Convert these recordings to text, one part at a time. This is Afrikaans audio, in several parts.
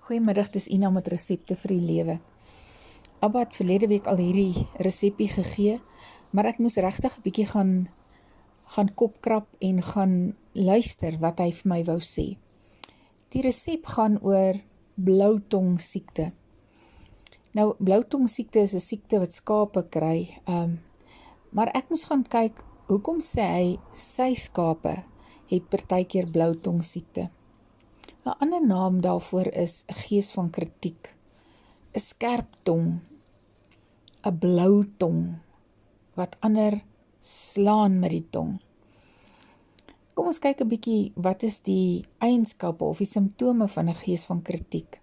Goeiemiddag, dis Ina met resepte vir die lewe. Abba het verlede week al hierdie resepie gegee, maar ek moes regtig 'n bietjie gaan kopkrap en gaan luister wat hy vir my wou sê. Die resep gaan oor bloutong siekte. Nou, bloutong siekte is 'n siekte wat skape kry, maar ek moes gaan kyk, hoekom sê hy sy skape het partykeer bloutong siekte. 'n ander naam daarvoor is 'n gees van kritiek, 'n skerp tong, 'n blou tong, wat ander slaan met die tong. Kom ons kyk 'n bietjie, wat is die eienskappe of die simptome van 'n gees van kritiek.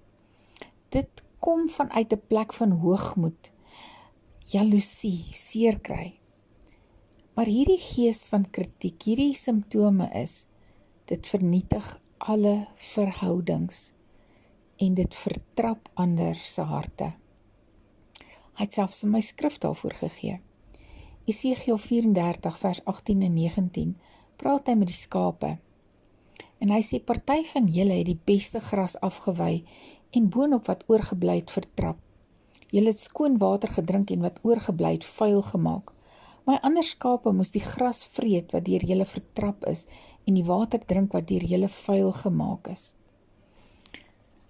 Dit kom vanuit 'n plek van hoogmoed, jaloesie, seer kry. Maar hierdie gees van kritiek, hierdie simptome is, dit vernietig alle verhoudings en dit vertrap ander se harte. Hy het selfs my skrif daarvoor gegee. Esegiel 34 vers 18 en 19 praat hy met die skape. En hy sê, party van julle het die beste gras afgewy en boonop wat oorgebly het vertrap. Julle het skoon water gedrink en wat oorgebly het vuil gemaak. My ander skape moes die gras vreet wat deur julle vertrap is en die water drink wat deur julle vuil gemaak is.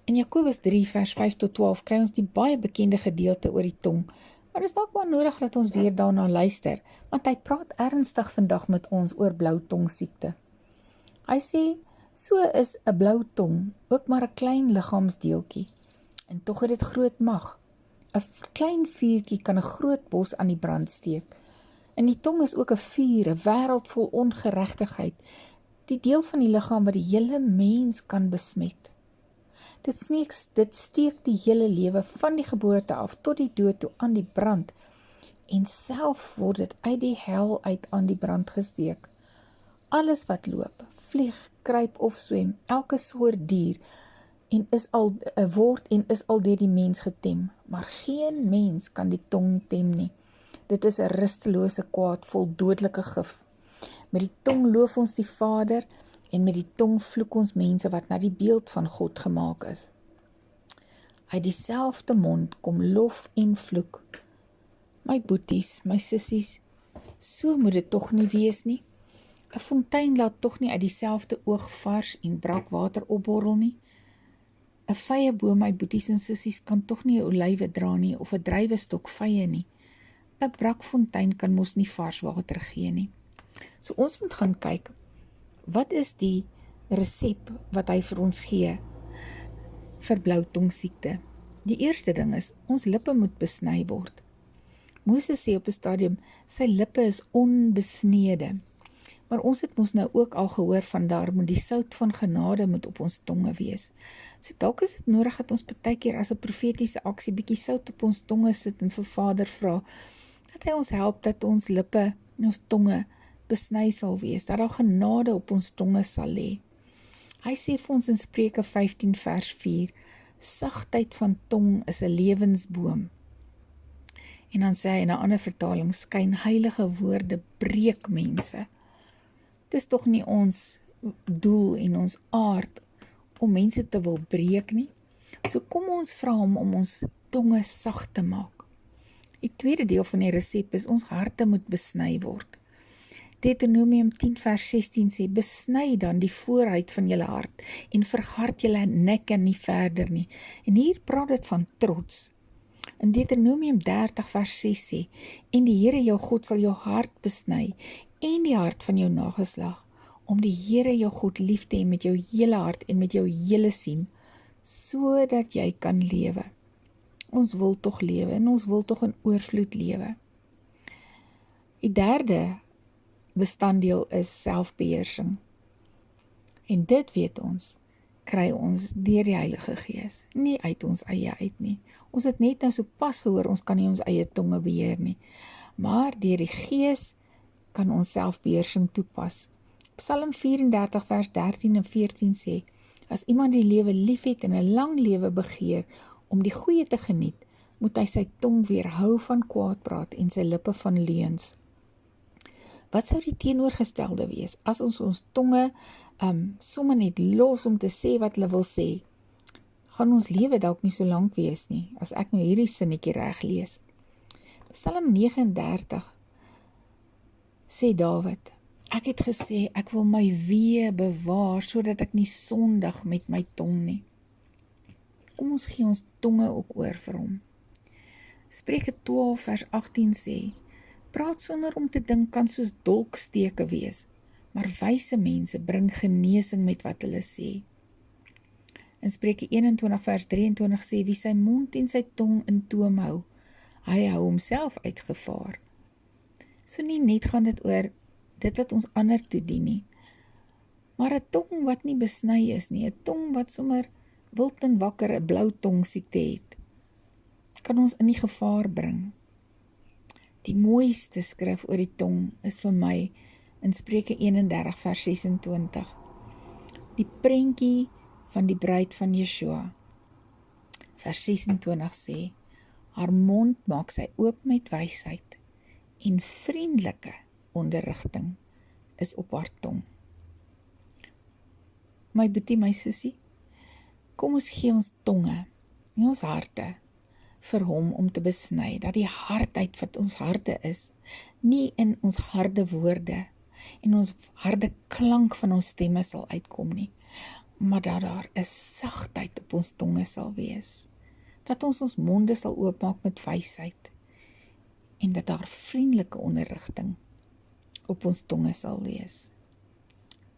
In Jakobus 3 vers 5 tot 12 kry ons die baie bekende gedeelte oor die tong, maar dit is dalk maar nodig dat ons weer daarna luister, want hy praat ernstig vandag met ons oor blou tong siekte. Hy sê, so is 'n blou tong ook maar 'n klein liggaamsdeeltjie, en tog het dit groot mag. 'n Klein vuurtjie kan 'n groot bos aan die brand steek. En die tong is ook 'n vuur, 'n wêreld vol ongeregtigheid, die deel van die liggaam wat die hele mens kan besmet. Dit steek die hele lewe van die geboorte af tot die dood toe aan die brand, en self word dit uit die hel uit aan die brand gesteek. Alles wat loop, vlieg, kruip of swem, elke soort dier, word al deur die mens getem, maar geen mens kan die tong tem nie. Dit is 'n rustelose kwaad vol dodelike gif. Met die tong loof ons die Vader en met die tong vloek ons mense wat na die beeld van God gemaak is. Uit dieselfde mond kom lof en vloek. My boeties, my sissies, so moet dit tog nie wees nie. 'n Fontein laat tog nie uit dieselfde oog vars en brak water opborrel nie. 'n Vyeboom, my boeties en sissies, kan tog nie 'n olywe dra nie, of 'n druiwestok vye nie. 'n Brakfontein kan mos nie vars water gee nie. So ons moet gaan kyk, wat is die resep wat hy vir ons gee vir bloutong siekte? Die eerste ding is, ons lippe moet besny word. Moses sê op 'n stadium, sy lippe is onbesnede. Maar ons het mos nou ook al gehoor van daar moet die sout van genade moet op ons tonge wees. So dalk is dit nodig dat ons partykeer as 'n profetiese aksie bietjie sout op ons tonge sit en vir Vader vra, dat hy ons help dat ons lippe en ons tonge besny sal wees, dat daar genade op ons tonge sal lê. Hy sê vir ons in Spreuke 15 vers 4, sagtheid van tong is 'n lewensboom. En dan sê hy in 'n ander vertaling, skynheilige woorde breek mense. Dit is tog nie ons doel en ons aard om mense te wil breek nie. So kom ons vra hom om ons tonge sag te maak. Die tweede deel van die resep is, ons harte moet besny word. Deuteronomium 10 vers 16 sê, besny dan die vooruit van julle hart en verhard julle nekke nie verder nie. En hier praat dit van trots. In Deuteronomium 30 vers 6 sê, en die Here jou God sal jou hart besny en die hart van jou nageslag, om die Here jou God lief te hê met jou hele hart en met jou hele siel, sodat jy kan lewe. Ons wil tog lewe en ons wil tog in oorvloed lewe. Die derde bestanddeel is selfbeheersing. En dit weet ons, kry ons deur die Heilige Gees, nie uit ons eie uit nie. Ons het net nou so pas gehoor, ons kan nie ons eie tonge beheer nie. Maar deur die Gees kan ons selfbeheersing toepas. Psalm 34 vers 13 en 14 sê, as iemand die lewe lief het en 'n lang lewe begeer om die goeie te geniet, moet hy sy tong weerhou van kwaadpraat en sy lippe van leuns. Wat sou die teenoorgestelde wees as ons tonge sommer net los om te sê wat hulle wil sê? gaan ons lewe dalk nie so lank wees nie, as ek nou hierdie sinnetjie reg lees. Psalm 39 sê Dawid, ek het gesê, ek wil my weë bewaar, sodat ek nie sondig met my tong nie. Kom ons gee ons tonge ook oor vir hom. Spreuke 12 vers 18 sê, praat sonder om te dink kan soos dolksteke wees, maar wyse mense bring genesing met wat hulle sê. In Spreuke 21 vers 23 sê, wie sy mond en sy tong in toom hou, hy hou homself uit gevaar. So nie net gaan dit oor dit wat ons ander toedien nie, maar 'n tong wat nie besny is nie, 'n tong wat sommer wild en wakker 'n blou tong siekte het, kan ons in die gevaar bring. Die mooiste skrif oor die tong is vir my in Spreuke 31 vers 26. Die prentjie van die bruid van Yeshua. Vers 26 sê, haar mond maak sy oop met wysheid en vriendelike onderrigting is op haar tong. My boetie, my sussie, kom ons gee ons tonge en ons harte vir hom om te besny, dat die hardheid wat ons harte is, nie in ons harde woorde en ons harde klank van ons stemme sal uitkom nie, maar dat daar 'n sagtheid op ons tonge sal wees, dat ons monde sal oopmaak met wysheid en dat daar vriendelike onderrigting op ons tonge sal wees.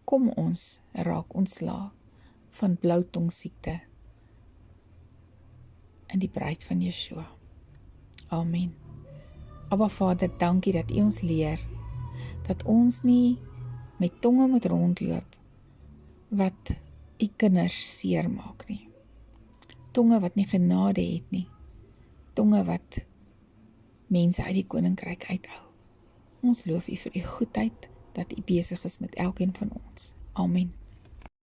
Kom ons raak ontslae van bloutongsiekte in die bruid van Yeshua. Amen. Abba Vader, dankie dat U ons leer, dat ons nie met tonge moet rondloop wat U kinders seermaak nie. Tonge wat nie genade het nie. Tonge wat mense uit die koninkryk uithou. Ons loof U vir U goedheid, dat U besig is met elkeen van ons. Amen.